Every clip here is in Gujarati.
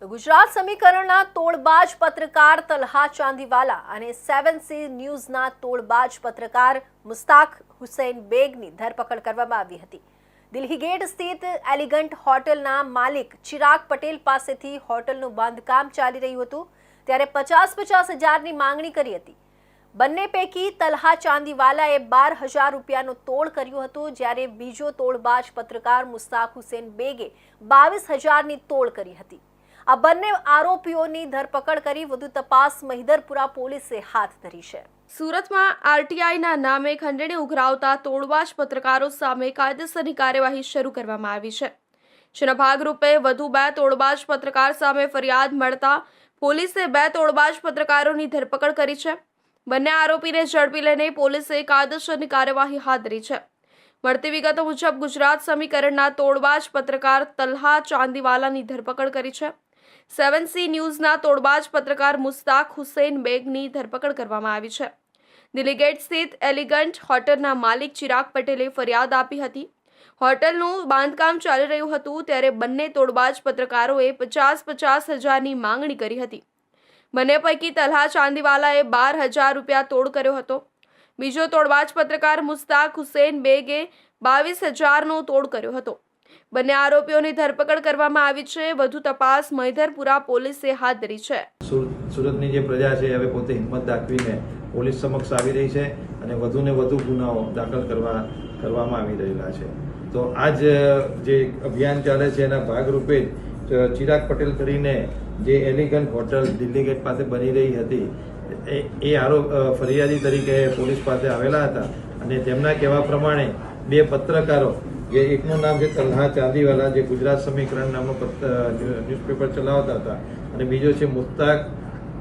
તો ગુજરાત સમીકરણના તોડબાજ પત્રકાર તલહા ચાંદીવાલા અને 7C ન્યૂઝના તોડબાજ પત્રકાર મુસ્તાક હુસૈન બેગની ધરપકડ કરવામાં આવી હતી। દિલ્હી ગેટ સ્થિત એલિગન્ટ હોટલના માલિક ચિરાગ પટેલ પાસેથી હોટલનું બાંધકામ ચાલી રહ્યું હતું ત્યારે 50-50 હજારની માંગણી કરી હતી। બંને પૈકી તલહા ચાંદીવાલાએ 12,000 રૂપિયાનો તોડ કર્યો હતો જ્યારે બીજો તોડબાજ પત્રકાર મુસ્તાક હુસૈન બેગે 22,000ની તોડ કરી હતી। આ બંને આરોપીઓની ધરપકડ કરી વધુ તપાસ મહિધરપુરા પોલીસે હાથ ધરી છે। સુરતમાં આરટીઆઈના નામે ખંડણી ઉઘરાવતા તોડબાજ પત્રકારો સામે કાયદેસરની કાર્યવાહી શરૂ કરવામાં આવી છે। જેના ભાગરૂપે વધુ 2 તોડબાજ પત્રકાર સામે ફરિયાદ મળતા પોલીસે 2 તોડબાજ પત્રકારોની ધરપકડ કરી છે। બંને આરોપીને ઝડપી લઈને પોલીસે કાયદેસરની કાર્યવાહી હાથ ધરી છે। મળતી વિગતો મુજબ ગુજરાત સમીકરણના તોડબાજ પત્રકાર તલહા ચાંદીવાલાની ધરપકડ કરી છે। 7C ન્યૂઝના તોડબાજ પત્રકાર મુસ્તાક હુસૈન બેગની ધરપકડ કરવામાં આવી છે। દિલ્હી ગેટ સ્થિત એલિગન્ટ હોટલના માલિક ચિરાગ પટેલે ફરિયાદ આપી હતી। હોટલનું બાંધકામ ચાલી રહ્યું હતું ત્યારે બંને તોડબાજ પત્રકારોએ 50-50 હજારની માંગણી કરી હતી। બંને પૈકી તલહા ચાંદીવાલાએ 12,000 રૂપિયા તોડ કર્યો હતો। બીજો તોડબાજ પત્રકાર મુસ્તાક હુસૈન બેગે 22,000નો તોડ કર્યો હતો। બંને આરોપીઓની ધરપકડ કરવામાં આવી છે। વધુ તપાસ મહિધરપુરા પોલીસે હાથ ધરી છે। સુરતની જે પ્રજા છે હવે પોતે હિંમત દાખવીને પોલીસ સમક્ષ આવી રહી છે અને વધુને વધુ ગુનાઓ દાખલ કરવામાં આવી રહેલા છે। તો આજ જે અભિયાન ચાલે છે એના ભાગરૂપે જ ચિરાગ પટેલ કરીને જે એલિગન્ટ હોટલ દિલ્હી ગેટ પાસે બની રહી હતી એ ફરિયાદી તરીકે પોલીસ પાસે આવેલા હતા અને તેમના કહેવા પ્રમાણે 2 પત્રકારો જે એકનું નામ છે તલહા ચાંદીવાલા જે ગુજરાત સમીકરણ નામનો ન્યૂઝપેપર ચલાવતા હતા અને બીજો છે મુસ્તાક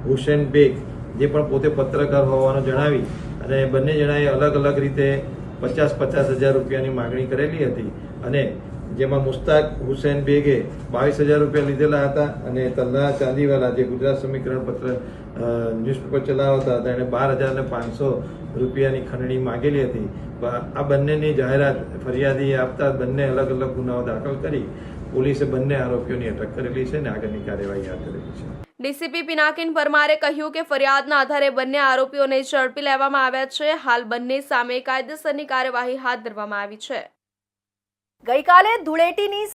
હુસૈન બેગ જે પણ પોતે પત્રકાર હોવાનું જણાવી અને બંને જણાએ અલગ અલગ રીતે 50-50 હજાર રૂપિયાની માગણી કરેલી હતી અને જેમાં મુસ્તાક હુસૈન બેગે 22,000 રૂપિયા લીધેલા હતા અને તલહા ચાંદીવાલા જે ગુજરાત સમીકરણ ન્યૂઝપેપર ચલાવતા હતા એણે 12,500 રૂપિયાની ખંડણી માગેલી હતી। આ બંનેની જાહેરાત ફરિયાદીએ આપતા બંને અલગ અલગ ગુનાઓ દાખલ કરી પોલીસે બંને આરોપીઓની અટક કરેલી છે અને આગળની કાર્યવાહી હાથ ધરેલી છે। ડીસીપી પિનાકિન પરમારે કહ્યું કે ફરિયાદના આધારે બંને આરોપીઓને ઝડપી લેવામાં આવ્યા છે। હાલ બંને સામે કાયદેસરની કાર્યવાહી હાથ ધરવામાં આવી છે। ગઈકાલે ધૂળેટીની